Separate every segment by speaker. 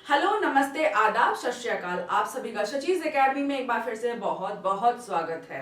Speaker 1: Hello, नमस्ते, आदाब, सत श्री अकाल। आप सभी का शचीज एकेडमी में एक बार फिर से बहुत बहुत स्वागत है।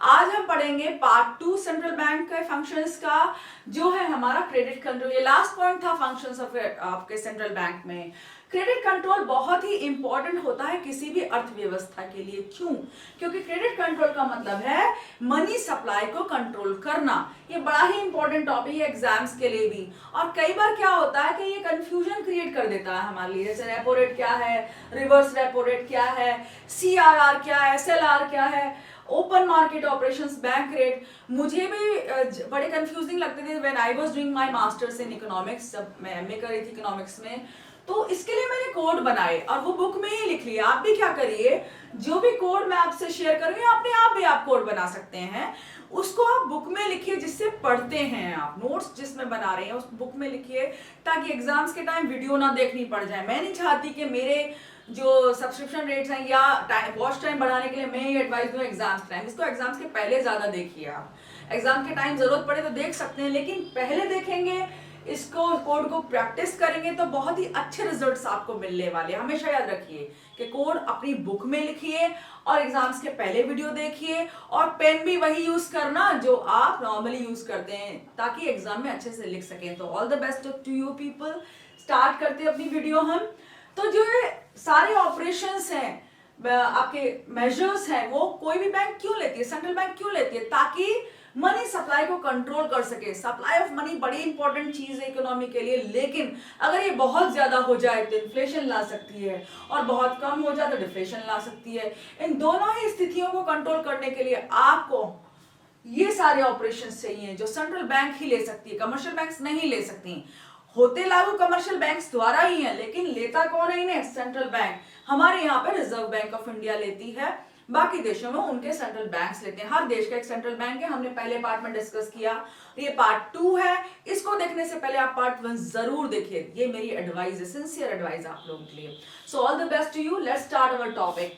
Speaker 1: आज हम पढ़ेंगे पार्ट 2 सेंट्रल बैंक के फंक्शंस का, जो है हमारा क्रेडिट कंट्रोल। ये लास्ट पॉइंट था फंक्शंस ऑफ आपके सेंट्रल बैंक में। क्रेडिट कंट्रोल बहुत ही इंपॉर्टेंट होता है किसी भी अर्थव्यवस्था के लिए। क्यों? क्योंकि क्रेडिट कंट्रोल का मतलब है मनी सप्लाई को कंट्रोल करना। ये बड़ा ही इंपॉर्टेंट टॉपिक है एग्जाम्स के लिए भी। और कई बार क्या होता है कि ये कंफ्यूजन क्रिएट कर देता है हमारे लिए। जैसे रेपो रेट क्या है, रिवर्स रेपो रेट क्या है, सीआरआर क्या है, एसएलआर क्या है, open market operations, bank rate. मुझे भी बड़े कंफ्यूजिंग लगते थे when I was doing my masters in economics. जब मैं एमए कर रही थी इकोनॉमिक्स में, तो इसके लिए मैंने कोड बनाए और वो बुक में ही लिख लिया। आप भी क्या करिए, जो भी कोड मैं आपसे शेयर करूंगी अपने आप भी आप कोड बना सकते हैं। उसको आप बुक में लिखिए, जिससे पढ़ते हैं आप। नोट्स जिसमें बना रहे हैं उस बुक में लिखिए, ताकि एग्जाम्स के टाइम वीडियो ना देखनी पड़ जाए। मैं नहीं चाहती कि मेरे जो सब्सक्रिप्शन रेट्स हैं या वॉच टाइम बढ़ाने के लिए मैं ये एडवाइस दूं एग्जाम्स टाइम। इसको एग्जाम्स के पहले ज्यादा देखिए। आप एग्जाम के टाइम जरूरत पड़े तो देख सकते हैं, लेकिन पहले देखेंगे, इसको कोड को प्रैक्टिस करेंगे तो बहुत ही अच्छे रिजल्ट्स आपको मिलने वाले। हमेशा याद रखिए कि कोड अपनी बुक में लिखिए और एग्जाम्स के पहले वीडियो देखिए, और पेन भी वही यूज करना जो आप नॉर्मली यूज करते हैं, ताकि एग्जाम में अच्छे से लिख सकें। तो all the best to you people. Start करते हैं अपनी वीडियो हम। तो जो ये सारे ऑपरेशंस हैं, आपके मेजर्स हैं, वो कोई भी बैंक क्यों लेती है, सेंट्रल बैंक क्यों लेती है? ताकि मनी सप्लाई को कंट्रोल कर सके। सप्लाई ऑफ मनी बड़ी इंपॉर्टेंट चीज है इकोनॉमी के लिए, लेकिन अगर ये बहुत ज्यादा हो जाए तो इन्फ्लेशन ला सकती है, और बहुत कम हो जाए तो डिफ्लेशन ला सकती है। इन दोनों ही स्थितियों को कंट्रोल करने के लिए आपको ये सारे ऑपरेशंस चाहिए जो सेंट्रल बैंक ही ले सकती है, कमर्शियल बैंक्स नहीं ले सकती। होते लागू कमर्शियल बैंक्स द्वारा ही है, लेकिन लेता कौन है इन्हें? Central bank. हमारे यहाँ पे रिजर्व बैंक ऑफ इंडिया लेती है, बाकी देशों में उनके सेंट्रल बैंक्स लेते हैं। हर देश का एक सेंट्रल बैंक है, हमने पहले पार्ट में डिस्कस किया। ये पार्ट 2 है। इसको देखने से पहले आप पार्ट 1 जरूर देखिए। ये मेरी एडवाइस है, सिंसियर एडवाइस आप लोगों के लिए। So all the best to you. Let's start our topic.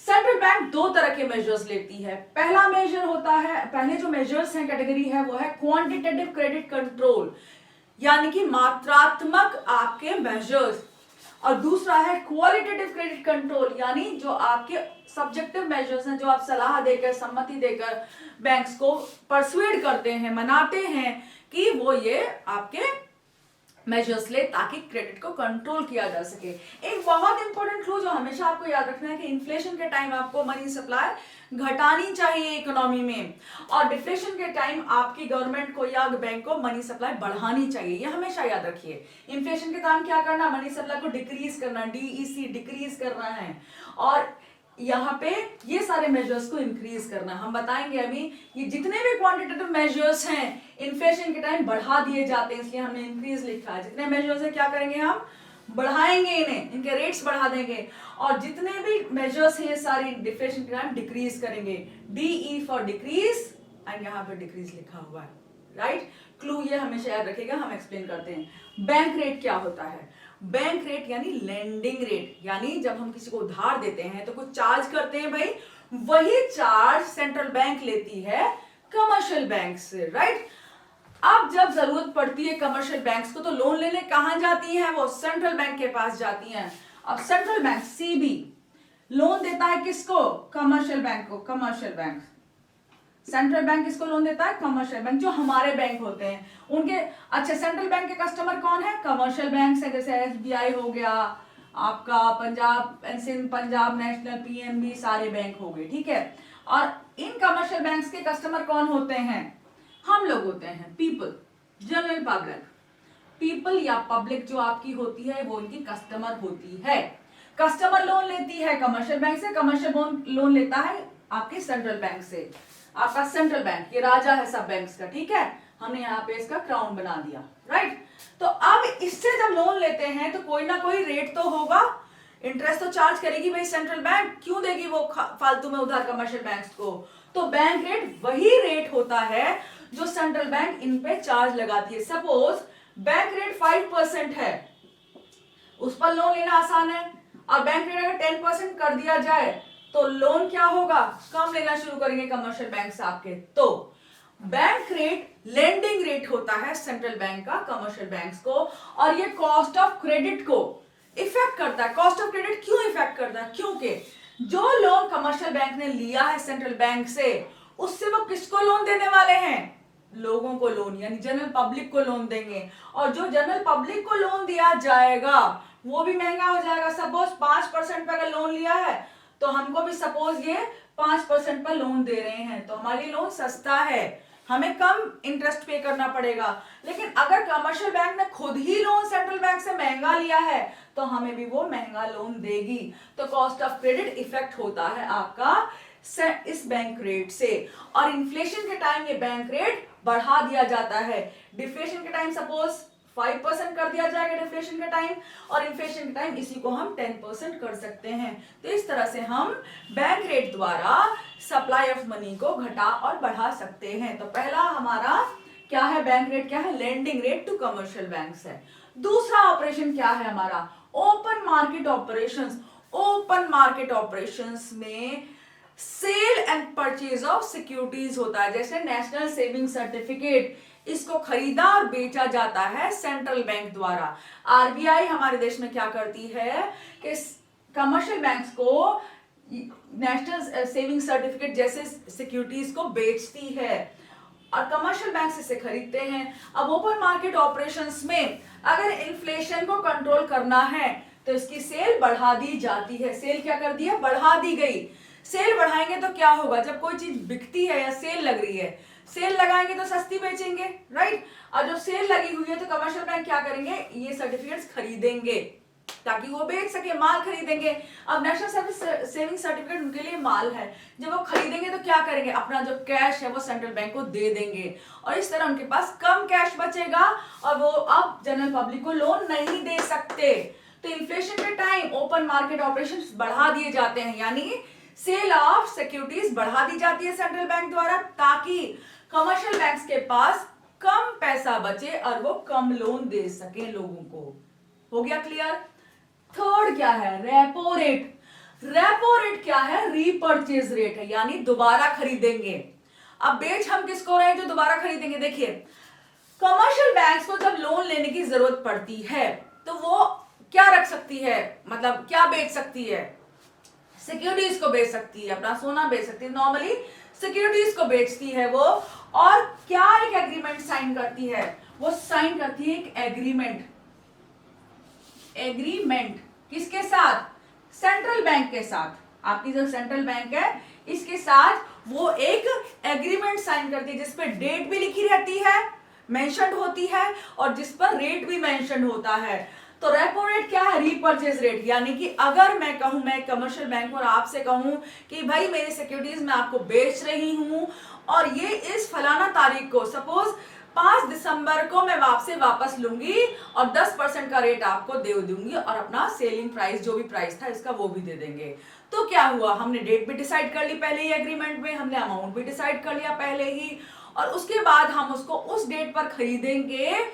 Speaker 1: Central bank दो तरह के मेजर्स लेती है। पहला मेजर होता है, पहले जो मेजर्स हैं कैटेगरी है वो है क्वांटिटेटिव क्रेडिट कंट्रोल, यानी कि मात्रात्मक आपके मेजर्स। और दूसरा है क्वालिटेटिव क्रेडिट कंट्रोल, यानी जो आपके सब्जेक्टिव मेजर्स हैं, जो आप सलाह देकर, सम्मति देकर बैंक्स को परसुएड करते हैं, मनाते हैं कि वो ये आपके मेजर्स ले, ताकि क्रेडिट को कंट्रोल किया जा सके। एक बहुत इंपॉर्टेंट क्लू जो हमेशा आपको याद रखना है कि इन्फ्लेशन के टाइम आपको मनी सप्लाई घटानी चाहिए इकोनॉमी में, और डिफ्लेशन के टाइम आपकी गवर्नमेंट को या बैंक को मनी सप्लाई बढ़ानी चाहिए। ये हमेशा याद रखिए। इन्फ्लेशन के टाइम क्या करना? मनी सप्लाई को डिक्रीज करना, डीईसी डिक्रीज करना है, और यहाँ पे ये सारे मेजर्स को इंक्रीज करना। हम बताएंगे अभी ये जितने भी क्वांटिटेटिव मेजर्स हैं इन्फ्लेशन के टाइम बढ़ा दिए जाते हैं, इसलिए हमने इंक्रीज लिखा है। जितने मेजर्स हैं क्या करेंगे हम? बढ़ाएंगे इन्हें, इनके रेट्स बढ़ा देंगे। और जितने भी मेजर्स हैं ये सारी डिफ्लेशन के टाइम डिक्रीज करेंगे। डीई फॉर डिक्रीज, एंड यहाँ पे डिक्रीज लिखा हुआ है, राइट? क्लू ये हमेशा याद रखिएगा। हम एक्सप्लेन करते हैं। बैंक रेट क्या होता है? बैंक रेट यानी लेंडिंग रेट, यानी जब हम किसी को उधार देते हैं तो कुछ चार्ज करते हैं भाई, वही चार्ज सेंट्रल बैंक लेती है कमर्शियल बैंक से, राइट? अब जब जरूरत पड़ती है कमर्शियल बैंक्स को तो लोन लेने कहां जाती हैं? वो सेंट्रल बैंक के पास जाती हैं। अब सेंट्रल बैंक सीबी लोन देता है किसको? कमर्शियल बैंक को। कमर्शियल बैंक, सेंट्रल बैंक किसको लोन देता है? कमर्शियल बैंक, जो हमारे बैंक होते हैं उनके। अच्छा, सेंट्रल बैंक के कस्टमर कौन है? कमर्शियल बैंक है, जैसे एसबीआई हो गया आपका, Punjab and Sind, Punjab national, PNB, सारे बैंक हो गए, ठीक है? और इन कमर्शियल बैंक्स के कस्टमर कौन होते हैं? हम लोग होते हैं, पीपल, जनरल पब्लिक। पीपल या पब्लिक जो आपकी होती है वो इनकी कस्टमर होती है। कस्टमर लोन लेती है कमर्शियल बैंक से, कमर्शियल लोन लेता है आपके सेंट्रल बैंक से। आपका सेंट्रल बैंक ये राजा है सब बैंक्स का, ठीक है? हमने यहाँ पे इसका क्राउन बना दिया, राइट? तो अब इससे जब लोन लेते हैं तो कोई ना कोई रेट तो होगा, इंटरेस्ट तो चार्ज करेगी भाई सेंट्रल बैंक। क्यों देगी वो फालतू में उधार कमर्शियल बैंक्स को? तो बैंक रेट वही रेट होता है जो सेंट्रल बैंक इन पे चार्ज लगाती है। सपोज बैंक रेट 5% है, उस पर लोन लेना आसान है, और बैंक रेट अगर 10% कर दिया जाए तो लोन क्या होगा? कम लेना शुरू करेंगे कमर्शियल बैंक से आपके। तो बैंक रेट लेंडिंग रेट होता है सेंट्रल बैंक का कमर्शियल बैंक्स को, और ये कॉस्ट ऑफ क्रेडिट को इफेक्ट कर करता है, कॉस्ट ऑफ क्रेडिट क्यों इफेक्ट करता है? क्योंकि जो लोन कमर्शियल बैंक ने लिया है सेंट्रल बैंक से, उससे वो किसको लोन देने वाले हैं? लोगों को लोन, यानी जनरल पब्लिक को लोन देंगे। और जो जनरल पब्लिक को लोन दिया जाएगा वो भी महंगा हो जाएगा। सपोज 5% पर अगर लोन लिया है तो हमको भी सपोज ये 5% पर लोन दे रहे हैं, तो हमारे लोन सस्ता है, हमें कम इंटरेस्ट पे करना पड़ेगा। लेकिन अगर कमर्शियल बैंक ने खुद ही लोन सेंट्रल बैंक से महंगा लिया है तो हमें भी वो महंगा लोन देगी। तो कॉस्ट ऑफ क्रेडिट इफेक्ट होता है आपका इस बैंक रेट से। और इन्फ्लेशन के टाइम ये बैंक रेट बढ़ा दिया जाता है। डिफ्लेशन के टाइम सपोज 5% कर दिया जाएगा डिफ्लेशन के टाइम, और इन्फ्लेशन के टाइम इसी को हम 10% कर सकते हैं। तो इस तरह से हम बैंक रेट द्वारा सप्लाई ऑफ मनी को घटा और बढ़ा सकते हैं। तो पहला हमारा क्या है, बैंक रेट क्या है, lending rate to commercial banks है। दूसरा ऑपरेशन क्या है हमारा, open market operations. Open market operations में sale and purchase of securities होता है। जैसे नेशनल सेविंग सर्टिफिकेट, इसको खरीदा और बेचा जाता है सेंट्रल बैंक द्वारा। आरबीआई हमारे देश में क्या करती है कि कमर्शियल बैंक्स को नेशनल सेविंग सर्टिफिकेट जैसे सिक्योरिटीज को बेचती है और कमर्शियल बैंक इसे खरीदते हैं। अब ओपन मार्केट ऑपरेशंस में अगर इन्फ्लेशन को कंट्रोल करना है तो इसकी सेल बढ़ा दी जाती है। सेल क्या कर दी है, बढ़ा दी गई। सेल बढ़ाएंगे तो क्या होगा, जब कोई चीज बिकती है या सेल लग रही है, सेल लगाएंगे तो सस्ती बेचेंगे, राइट। और जब सेल लगी हुई है तो कमर्शियल बैंक क्या करेंगे, ये सर्टिफिकेट्स खरीदेंगे ताकि वो बेच सके, माल खरीदेंगे। अब नेशनल सेविंग सर्टिफिकेट उनके लिए माल है। जब वो खरीदेंगे तो क्या करेंगे, अपना जो कैश है वो सेंट्रल बैंक को दे देंगे और इस तरह उनके पास कम कैश बचेगा और वो अब जनरल पब्लिक को लोन नहीं दे सकते। तो इन्फ्लेशन के टाइम ओपन मार्केट ऑपरेशंस बढ़ा दिए जाते हैं, यानी सेल ऑफ सिक्योरिटीज बढ़ा दी जाती है सेंट्रल बैंक द्वारा ताकि कमर्शियल बैंक्स के पास कम पैसा बचे और वो कम लोन दे सके लोगों को। हो गया क्लियर। थर्ड क्या है, रेपो रेट। रेपो रेट क्या है, रीपर्चेज रेट है, यानी दोबारा खरीदेंगे। अब बेच हम किसको रहे हैं, जो दोबारा खरीदेंगे। देखिए कमर्शियल बैंक्स को जब लोन लेने की जरूरत पड़ती है तो वो क्या रख सकती है, मतलब क्या बेच सकती है, सिक्योरिटीज को बेच सकती है, अपना सोना बेच सकती है, नॉर्मली सिक्योरिटीज को बेचती है वो। और क्या एक एग्रीमेंट साइन करती है, वो साइन करती है एक एग्रीमेंट। एग्रीमेंट किसके साथ, सेंट्रल बैंक के साथ। आपकी जो सेंट्रल बैंक है इसके साथ वो एक एग्रीमेंट साइन करती है जिसपे डेट भी लिखी रहती है, मेंशन्ड होती है, और जिस पर रेट भी मेंशन्ड होता है। तो रेपो रेट क्या है, रीपर्चेज रेट, यानी कि अगर मैं कहूं, मैं कमर्शियल बैंक और आपसे कहूं कि भाई मेरी सिक्योरिटीज मैं आपको बेच रही हूं और ये इस फलाना तारीख को, सपोज 5 दिसंबर को मैं आपसे वापस लूंगी और 10% का रेट आपको दे दूंगी और अपना सेलिंग प्राइस जो भी प्राइस था इसका वो भी दे देंगे। तो क्या हुआ, हमने डेट भी डिसाइड कर ली पहले ही एग्रीमेंट में, हमने अमाउंट भी डिसाइड कर लिया पहले ही, और उसके बाद हम उसको उस डेट पर खरीदेंगे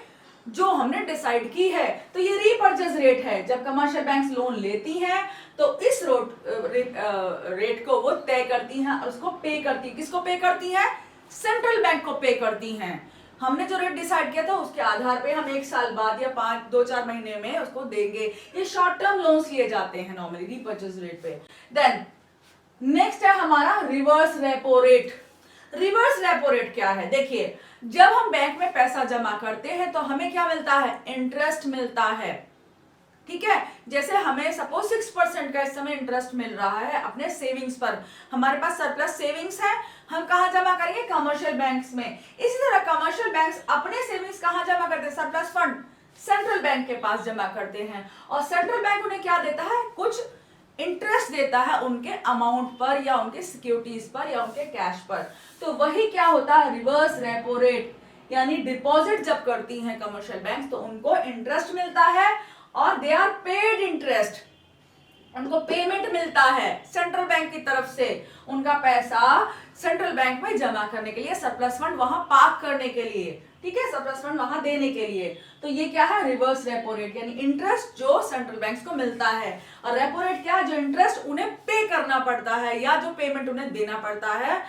Speaker 1: जो हमने डिसाइड की है। तो ये रीपर्चेज रेट है। जब कमर्शियल बैंक्स लोन लेती हैं तो इस रेट को वो तय करती हैं और उसको पे करती है। किसको पे करती हैं, सेंट्रल बैंक को पे करती हैं। हमने जो रेट डिसाइड किया था उसके आधार पे हम 1 साल बाद या 2-4 महीने में उसको देंगे। ये शॉर्ट टर्म लोन्स लिए जाते हैं नॉर्मली रीपर्चेज रेट पे। देन नेक्स्ट है हमारा reverse repo rate. Reverse repo rate क्या है, देखिए जब हम बैंक में पैसा जमा करते हैं तो हमें क्या मिलता है, इंटरेस्ट मिलता है, ठीक है। जैसे हमें सपोज 6% का इस समय इंटरेस्ट मिल रहा है अपने सेविंग्स पर, हमारे पास सरप्लस सेविंग्स है, हम कहां जमा करेंगे, कमर्शियल बैंक्स में। इसी तरह कमर्शियल बैंक्स अपने सेविंग्स कहां जमा करते हैं, सरप्लस फंड सेंट्रल बैंक के पास जमा करते हैं और सेंट्रल बैंक उन्हें क्या देता है, कुछ इंटरेस्ट देता है उनके अमाउंट पर या उनके सिक्योरिटीज पर या उनके कैश पर। तो वही क्या होता है, रिवर्स रेपो रेट, यानी डिपॉजिट जब करती हैं कमर्शियल बैंक तो उनको इंटरेस्ट मिलता है और दे आर पेड इंटरेस्ट, उनको पेमेंट मिलता है सेंट्रल बैंक की तरफ से, उनका पैसा सेंट्रल बैंक में जमा करने के लिए, सरप्लस फंड वहां पार्क करने के लिए, ठीक है, सरप्लस फंड वहां देने के लिए। तो ये क्या है, रिवर्स रेपो रेट, यानी इंटरेस्ट जो सेंट्रल बैंक्स को मिलता है। और रेपो रेट क्या है, जो इंटरेस्ट उन्हें पे करना पड़ता है या जो पेमेंट उन्हें देना पड़ता है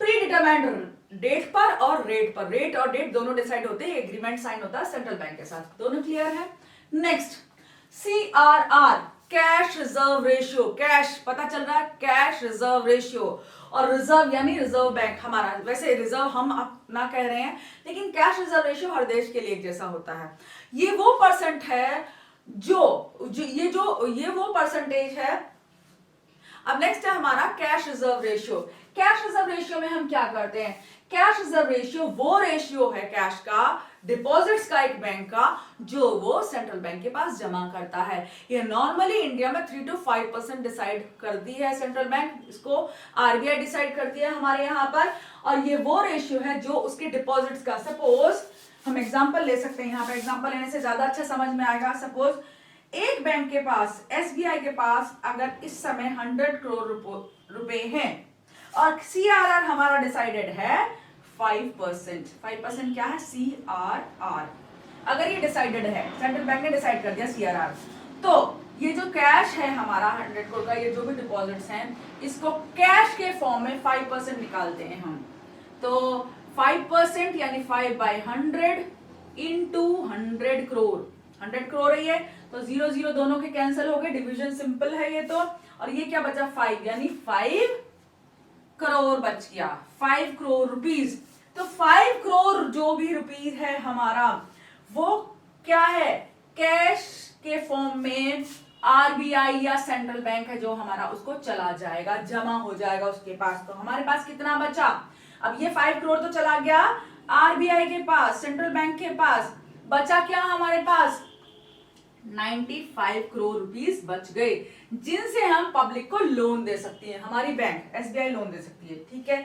Speaker 1: प्री डिटरमाइंड डेट पर और रेट पर। रेट और डेट दोनों डिसाइड होते हैं, एग्रीमेंट साइन होता है सेंट्रल बैंक के साथ। दोनों क्लियर है। Next CRR cash reserve ratio, cash पता चल रहा है, कैश रिजर्व रेशियो, और रिजर्व यानी रिजर्व बैंक हमारा, वैसे रिजर्व हम अपना कह रहे हैं लेकिन कैश रिजर्व रेशियो हर देश के लिए एक जैसा होता है। ये वो परसेंट है ये वो परसेंटेज है। अब नेक्स्ट है हमारा cash reserve ratio. Cash reserve ratio में हम क्या करते हैं, कैश रिजर्व रेशियो वो रेशियो है कैश का, डिपॉजिट्स का एक बैंक का, जो वो सेंट्रल बैंक के पास जमा करता है। ये नॉर्मली इंडिया में 3 to 5% डिसाइड करती है सेंट्रल बैंक, इसको आरबीआई डिसाइड करती है हमारे यहाँ पर, और ये वो रेशियो है जो उसके डिपॉजिट्स का। सपोज हम एग्जांपल ले सकते हैं, यहाँ पर एग्जांपल लेने से ज्यादा अच्छा समझ में आएगा। सपोज एक बैंक के पास, एसबीआई के पास अगर इस समय 100 करोड़ रुपए हैं और सीआरआर हमारा डिसाइडेड है 5%। 5% क्या है, सीआरआर। अगर ये डिसाइडेड है, सेंट्रल बैंक ने डिसाइड कर दिया सीआरआर, तो ये जो कैश है हमारा 100 करोड़ का, ये जो भी डिपॉजिट्स हैं, इसको कैश के फॉर्म में 5% निकालते हैं हम। तो 5% यानी 5/100 इंटू 100 करोड़। 100 करोड़ है ये, तो 0 0 दोनों के कैंसिल हो गए, डिवीजन सिंपल है ये तो। और ये क्या बचा, 5, यानी 5 करोड़ बच गया, 5 करोड़ रुपीस। तो 5 करोड़ जो भी रुपीस है हमारा, वो क्या है, कैश के फॉर्म में आरबीआई या सेंट्रल बैंक है जो हमारा, उसको चला जाएगा, जमा हो जाएगा उसके पास। तो हमारे पास कितना बचा, अब ये 5 करोड़ तो चला गया आरबीआई के पास, सेंट्रल बैंक के पास, बचा क्या हमारे पास, 95 करोड़ रुपीस बच गए, जिनसे हम पब्लिक को लोन दे सकती है, हमारी बैंक एसबीआई लोन दे सकती है। ठीक है,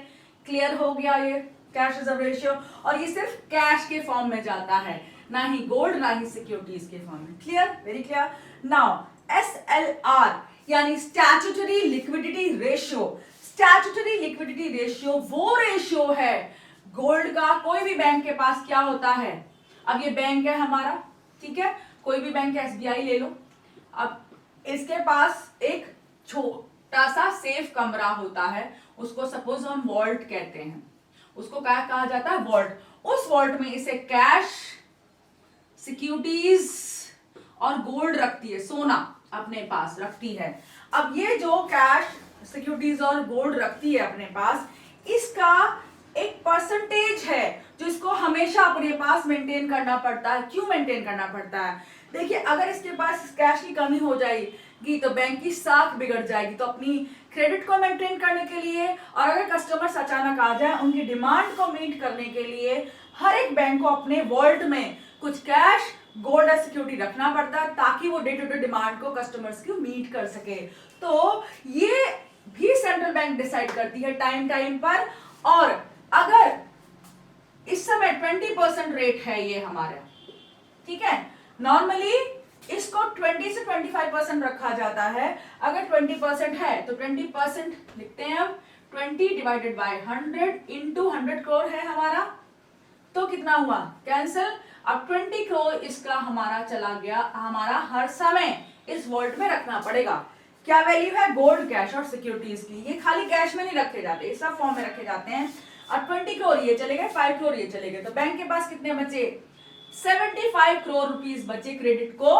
Speaker 1: क्लियर हो गया ये कैश रिजर्व रेशियो। और ये सिर्फ कैश के फॉर्म में जाता है, ना ही गोल्ड ना ही सिक्योरिटीज के फॉर्म में। Clear, very clear. Now SLR यानी statutory liquidity ratio. Statutory liquidity ratio वो रेशियो है गोल्ड का, कोई भी बैंक के पास क्या होता है, अब ये बैंक है हमारा, ठीक है, कोई भी बैंक एसबीआई ले लो, अब इसके पास एक छोटा सा सेफ कमरा होता है, उसको सपोज हम वॉल्ट कहते हैं, उसको क्या कहा जाता है, वॉल्ट। उस वॉल्ट में इसे कैश, सिक्योरिटीज और गोल्ड रखती है, सोना अपने पास रखती है। अब ये जो कैश, सिक्योरिटीज और गोल्ड रखती है अपने पास, इसका एक परसेंटेज है जो इसको हमेशा अपने पास मेंटेन करना पड़ता है। क्यों मेंटेन करना पड़ता है, देखिए अगर इसके पास कैश की कमी हो जाएगी तो बैंक की साख बिगड़ जाएगी, तो अपनी क्रेडिट को मेंटेन करने के लिए, और अगर कस्टमर्स अचानक आ जाए उनकी डिमांड को मीट करने के लिए, हर एक बैंक को अपने वॉल्ट में कुछ कैश, गोल्ड और सिक्योरिटी रखना पड़ता है, ताकि वो डे टू डे डिमांड को कस्टमर्स की मीट कर सके। तो ये भी सेंट्रल बैंक डिसाइड करती है टाइम टाइम पर। और अगर इस समय 20% रेट है ये हमारा, ठीक है, नॉर्मली इसको 20 से 25% रखा जाता है। अगर 20% है तो 20% लिखते हैं हम, 20 डिवाइडेड बाय 100 इंटू 100 करोड़ है हमारा, तो कितना हुआ, कैंसिल। अब 20 करोड़ इसका हमारा चला गया, हमारा हर समय इस वॉल्ट में रखना पड़ेगा। क्या वैल्यू है, गोल्ड, कैश और सिक्योरिटीज की। ये खाली कैश में नहीं रखे जाते, सब फॉर्म में रखे जाते हैं। और 20 करोड़ ये चले गए, 5 करोड़ ये चले गए, तो बैंक के पास कितने बचे, 75 करोड़ रुपीस बचे क्रेडिट को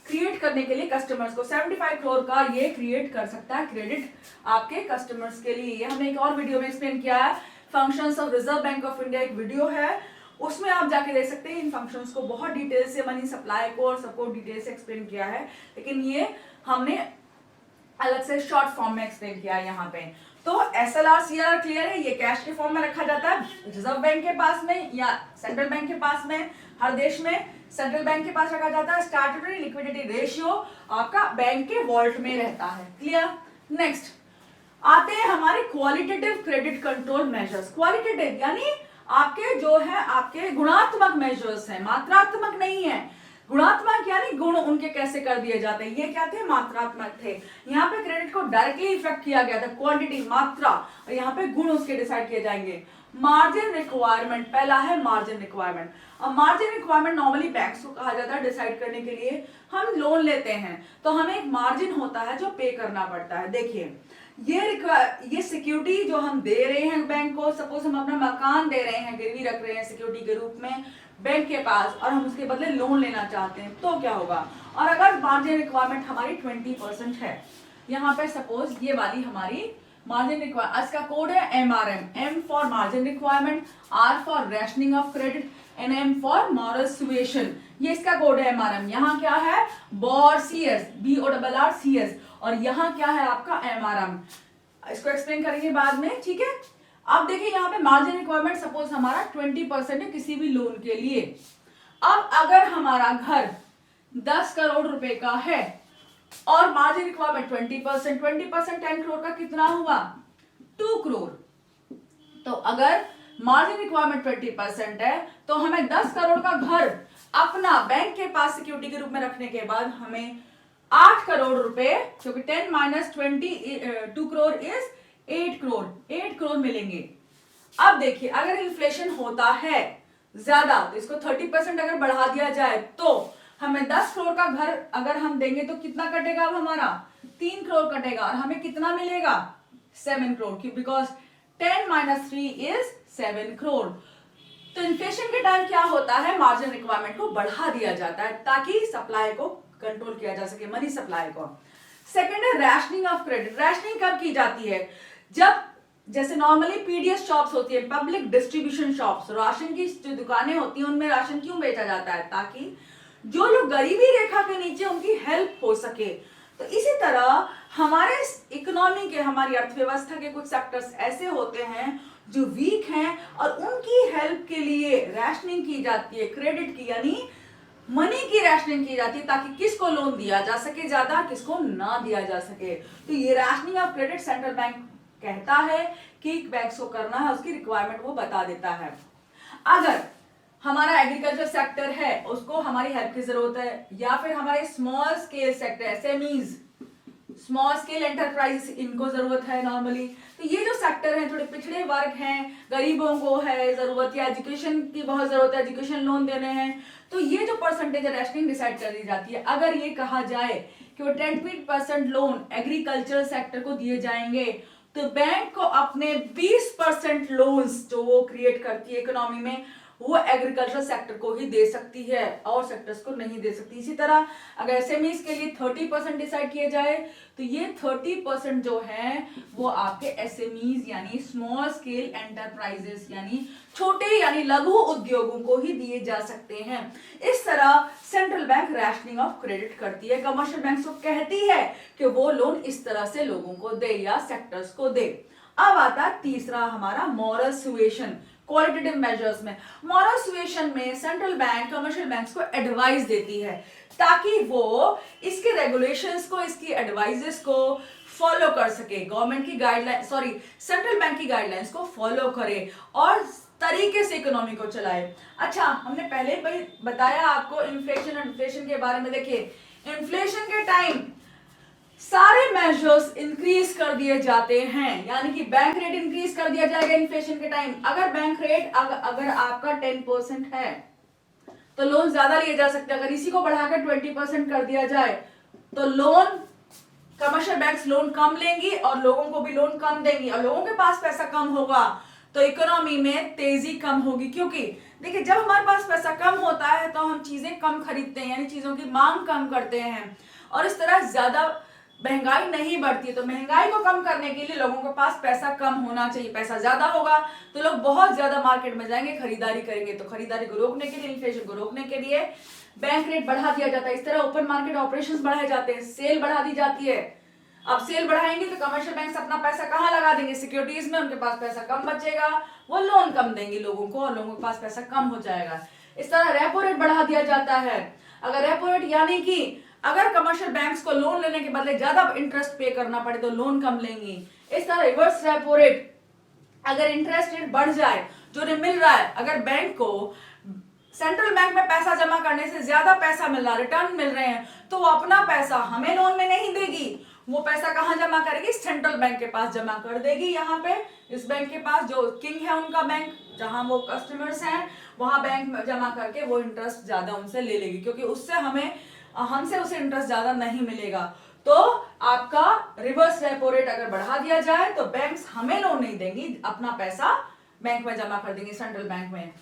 Speaker 1: क्रिएट करने के लिए कस्टमर्स को। 75 करोड़ का ये क्रिएट कर सकता है क्रेडिट आपके कस्टमर्स के लिए। ये हमने एक और वीडियो में एक्सप्लेन किया है, functions of Reserve Bank of India एक वीडियो है, उसमें आप जाके देख सकते हैं इन फंक्शंस को, बहुत डिटेल से मनी सप्लाई को और सबको डिटेल से एक्सप्लेन किया है, लेकिन ये हमने अलग से शॉर्ट फॉर्म में एक्सप्लेन किया है यहाँ पे। तो एसएलआर सीआरआर क्लियर है, ये कैश के फॉर्म में रखा जाता है रिजर्व बैंक के पास में या सेंट्रल बैंक के पास में, हर देश में सेंट्रल बैंक के पास रखा जाता है। स्टैट्यूटरी लिक्विडिटी रेशियो आपका बैंक के वॉल्ट में रहता है। क्लियर। नेक्स्ट आते हैं हमारे qualitative credit control measures. Qualitative यानी आपके जो है आपके गुणात्मक मेजर्स हैं, मात्रात्मक नहीं है। गुणात्मक यानी गुण उनके कैसे कर दिए जाते हैं, ये क्या थे, मात्रात्मक थे। यहाँ पे क्रेडिट को डायरेक्टली इफेक्ट किया गया था, क्वांटिटी मात्रा, और यहाँ पे गुण उसके डिसाइड किए जाएंगे। मार्जिन रिक्वायरमेंट, पहला है मार्जिन रिक्वायरमेंट। अब मार्जिन रिक्वायरमेंट नॉर्मली बैंक्स को कहा जाता है डिसाइड करने के लिए। हम लोन लेते हैं तो हमें एक मार्जिन होता है जो पे करना पड़ता है। देखिए ये सिक्योरिटी जो हम दे रहे हैं बैंक को, सपोज हम अपना मकान दे रहे हैं, गिरवी रख रहे हैं सिक्योरिटी के रूप में, बैंक के पास और हम उसके बदले लोन लेना चाहते हैं तो क्या होगा। और अगर मार्जिन रिक्वायरमेंट हमारी 20% है, यहाँ पे सपोज ये वाली हमारी मार्जिन रिक्वायरमेंट, इसका कोड है MRM, M for margin requirement, R for rationing of credit and M for moral suasion. ये इसका कोड है MRM। यहाँ क्या है BOR CS, BORR CS, और यहाँ क्या है आपका MRM। इसको एक्सप्लेन करेंगे बाद में, ठीक है। अब देखिए यहाँ पे मार्जिन रिक्वायरमेंट सपोज हमारा 20% है किसी भी लोन के लिए। अब अगर हमारा घर 10 करोड़ रुपए का है और मार्जिन रिक्वायरमेंट 20%, 20% 10 करोड़ का कितना हुआ 2 करोड़। तो अगर मार्जिन रिक्वायरमेंट 20% है तो हमें 10 करोड़ का घर अपना बैंक के पास सिक्योरिटी के रूप में रखने के बाद हमें 8 करोड़ रुपए, क्योंकि 10 माइनस 2 करोड़ इज 8 करोड़, 8 करोड़ मिलेंगे। अब देखिए अगर इन्फ्लेशन होता है ज्यादा तो इसको 30% अगर बढ़ा दिया जाए तो हमें 10 करोड़ का घर अगर हम देंगे तो कितना कटेगा, अब हमारा 3 करोड़ कटेगा और हमें कितना मिलेगा 7 crore, because 10 minus 3 is 7 crore. तो इन्फ्लेशन के टाइम क्या होता है, मार्जिन रिक्वायरमेंट को बढ़ा दिया जाता है ताकि सप्लाई को कंट्रोल किया जा सके, मनी सप्लाई को। सेकेंड है रैशनिंग ऑफ क्रेडिट। रैशनिंग कब की जाती है, जब जैसे नॉर्मली पीडीएस शॉप्स होती है, पब्लिक डिस्ट्रीब्यूशन शॉप्स, राशन की जो दुकानें होती हैं उनमें राशन क्यों बेचा जाता है, ताकि जो लोग गरीबी रेखा के नीचे उनकी हेल्प हो सके। तो इसी तरह हमारे इकोनॉमी के, हमारी अर्थव्यवस्था के कुछ सेक्टर्स ऐसे होते हैं जो वीक हैं और उनकी हेल्प के लिए रैशनिंग की जाती है, क्रेडिट की यानी मनी की रैशनिंग की जाती है ताकि किसको लोन दिया जा सके ज्यादा, किसको ना दिया जा सके। तो ये rationing of credit central bank कहता है कि बैंक्स को करना है, उसकी रिक्वायरमेंट वो बता देता है। अगर हमारा एग्रीकल्चर सेक्टर है उसको हमारी हेल्प की जरूरत है, या फिर हमारे small scale sector SMEs, small scale enterprise, इनको जरूरत है नॉर्मली। तो ये जो सेक्टर है थोड़े पिछड़े वर्ग हैं, गरीबों को है जरूरत या एजुकेशन की बहुत जरूरत है, एजुकेशन लोन देने हैं, तो ये जो परसेंटेज रैशनिंग डिसाइड कर दी जाती है। अगर ये कहा जाए कि वो 10% लोन एग्रीकल्चर सेक्टर को दिए जाएंगे तो बैंक को अपने 20% लोन्स जो वो क्रिएट करती है इकोनॉमी में वो एग्रीकल्चर सेक्टर को ही दे सकती है और सेक्टर्स को नहीं दे सकती। इसी तरह अगर एसएमईज के लिए 30% डिसाइड किए जाए तो ये 30% जो है वो आपके एसएमईज यानी स्मॉल स्केल एंटरप्राइजेस यानी छोटे यानी लघु उद्योगों को ही दिए जा सकते हैं। इस तरह central bank rationing of credit करती है, कमर्शियल बैंक को कहती है कि वो लोन इस तरह से लोगों को दे या सेक्टर्स को दे। अब आता तीसरा हमारा मॉरल सुएशन। क्वालिटेटिव मेजर्स में मॉरल सुएशन में सेंट्रल बैंक कमर्शियल बैंक्स को एडवाइस देती है ताकि वो इसके रेगुलेशंस को, इसकी एडवाइजेस को फॉलो कर सके, गवर्नमेंट की गाइडलाइन सेंट्रल बैंक की गाइडलाइंस को फॉलो करे और तरीके से इकोनॉमी को चलाए। अच्छा, हमने पहले भी बताया आपको इन्फ्लेशन और डिफ्लेशन के बारे में। देखिए इन्फ्लेशन के टाइम सारे मेजर्स इंक्रीज कर दिए जाते हैं, यानी कि बैंक रेट इंक्रीज कर दिया जाएगा इन्फ्लेशन के टाइम। अगर बैंक रेट अगर आपका 10% है तो लोन ज्यादा लिए जा सकते हैं, अगर इसी को बढ़ाकर 20% कर दिया जाए तो लोन कमर्शियल बैंक्स लोन कम लेंगी और लोगों को भी लोन कम देंगी और लोगों के पास पैसा कम होगा तो इकोनॉमी में तेजी कम होगी। क्योंकि देखिए जब हमारे पास पैसा कम होता है तो हम चीजें कम खरीदते हैं यानी चीजों की मांग कम करते हैं और इस तरह ज्यादा महंगाई नहीं बढ़ती। तो महंगाई को कम करने के लिए लोगों के पास पैसा कम होना चाहिए, पैसा ज्यादा होगा तो लोग बहुत ज्यादा मार्केट में जाएंगे, खरीदारी करेंगे। तो खरीदारी को रोकने के लिए, इन्फ्लेशन को रोकने के लिए बैंक रेट बढ़ा दिया जाता है। इस तरह ओपन मार्केट ऑपरेशंस बढ़ाए जाते हैं, सेल बढ़ा दी जाती है। अब सेल बढ़ाएंगे तो कमर्शियल बैंक अपना पैसा कहाँ लगा देंगे, सिक्योरिटीज में। उनके पास पैसा कम बचेगा, वो लोन कम देंगे लोगों को और लोगों के पास पैसा कम हो जाएगा। इस तरह रेपो रेट बढ़ा दिया जाता है। अगर रेपो रेट यानी कि अगर कमर्शियल बैंक्स को लोन लेने के बदले ज्यादा इंटरेस्ट पे करना पड़े तो लोन कम लेंगी। इस तरह रिवर्स रेपो रेट, अगर इंटरेस्ट रेट बढ़ जाए जो मिल रहा है, अगर बैंक को सेंट्रल बैंक में पैसा जमा करने से ज्यादा पैसा मिल रहा है, रिटर्न मिल रहे हैं, तो वो अपना पैसा हमें लोन में नहीं देगी, वो पैसा कहाँ जमा करेगी, सेंट्रल बैंक के पास जमा कर देगी। यहाँ पे इस बैंक के पास जो किंग है उनका बैंक, जहां वो कस्टमर्स हैं वहां बैंक में जमा करके वो इंटरेस्ट ज्यादा उनसे ले लेगी, क्योंकि उससे हमसे उसे इंटरेस्ट ज्यादा नहीं मिलेगा। तो आपका रिवर्स रेपो रेट अगर बढ़ा दिया जाए तो बैंक्स हमें लोन नहीं देंगी, अपना पैसा बैंक में जमा कर देंगे, सेंट्रल बैंक में।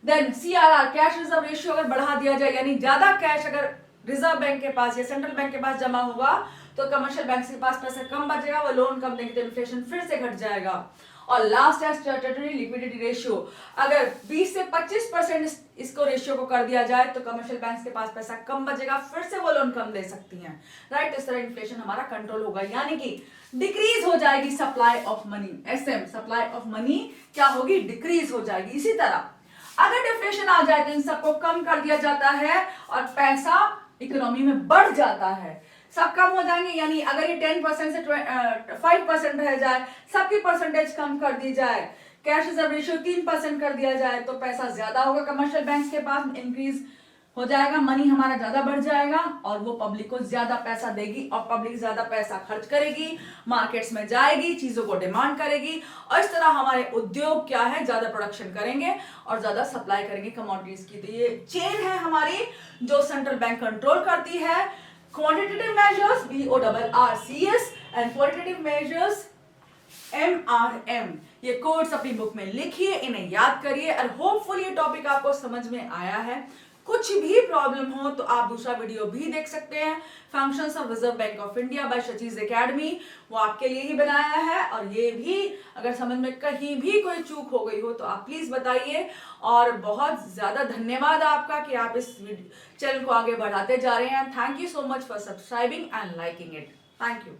Speaker 1: Then CRR cash reserve ratio अगर बढ़ा दिया जाए, यानी ज्यादा कैश अगर रिजर्व बैंक के पास या सेंट्रल बैंक के पास जमा होगा तो कमर्शियल बैंक के पास पैसा कम बचेगा, वो लोन कम देंगे तो इन्फ्लेशन फिर से घट जाएगा। और लास्ट है स्टैट्यूटरी लिक्विडिटी रेशियो, अगर 20 से 25% इसको रेशियो को कर दिया जाए तो कमर्शियल बैंक्स के पास पैसा कम बचेगा, फिर से वो लोन कम दे सकती हैं, राइट। तो इस तरह इन्फ्लेशन हमारा कंट्रोल होगा, यानी कि डिक्रीज हो जाएगी supply of money, SM supply of money क्या होगी, डिक्रीज हो जाएगी। इसी तरह अगर डिफ्लेशन आ जाए तो इन सबको कम कर दिया जाता है और पैसा इकोनॉमी में बढ़ जाता है, सब कम हो जाएंगे। यानी अगर ये 10% से 5% रह जाए, सबकी परसेंटेज कम कर दी जाए, कैश रिजर्व रेशियो 3% कर दिया जाए तो पैसा ज्यादा होगा कमर्शियल बैंक्स के पास, इंक्रीज हो जाएगा, मनी हमारा ज्यादा बढ़ जाएगा और वो पब्लिक को ज्यादा पैसा देगी और पब्लिक ज्यादा पैसा खर्च करेगी, मार्केट्स में जाएगी, चीजों को डिमांड करेगी और इस तरह हमारे उद्योग क्या है, ज्यादा प्रोडक्शन करेंगे और ज्यादा सप्लाई करेंगे कमोडिटीज की। तो ये चेन है हमारी जो सेंट्रल बैंक कंट्रोल करती है। Quantitative measures BORRCS and qualitative measures MRM, ये कोड्स अपनी बुक में लिखिए, इन्हें याद करिए और होपफुल ये टॉपिक आपको समझ में आया है। कुछ भी प्रॉब्लम हो तो आप दूसरा वीडियो भी देख सकते हैं, functions of Reserve Bank of India by Shachi's academy, वो आपके लिए ही बनाया है। और ये भी अगर समझ में कहीं भी कोई चूक हो गई हो तो आप प्लीज बताइए। और बहुत ज्यादा धन्यवाद आपका कि आप इस चैनल को आगे बढ़ाते जा रहे हैं। Thank you so much for subscribing and liking it. Thank you.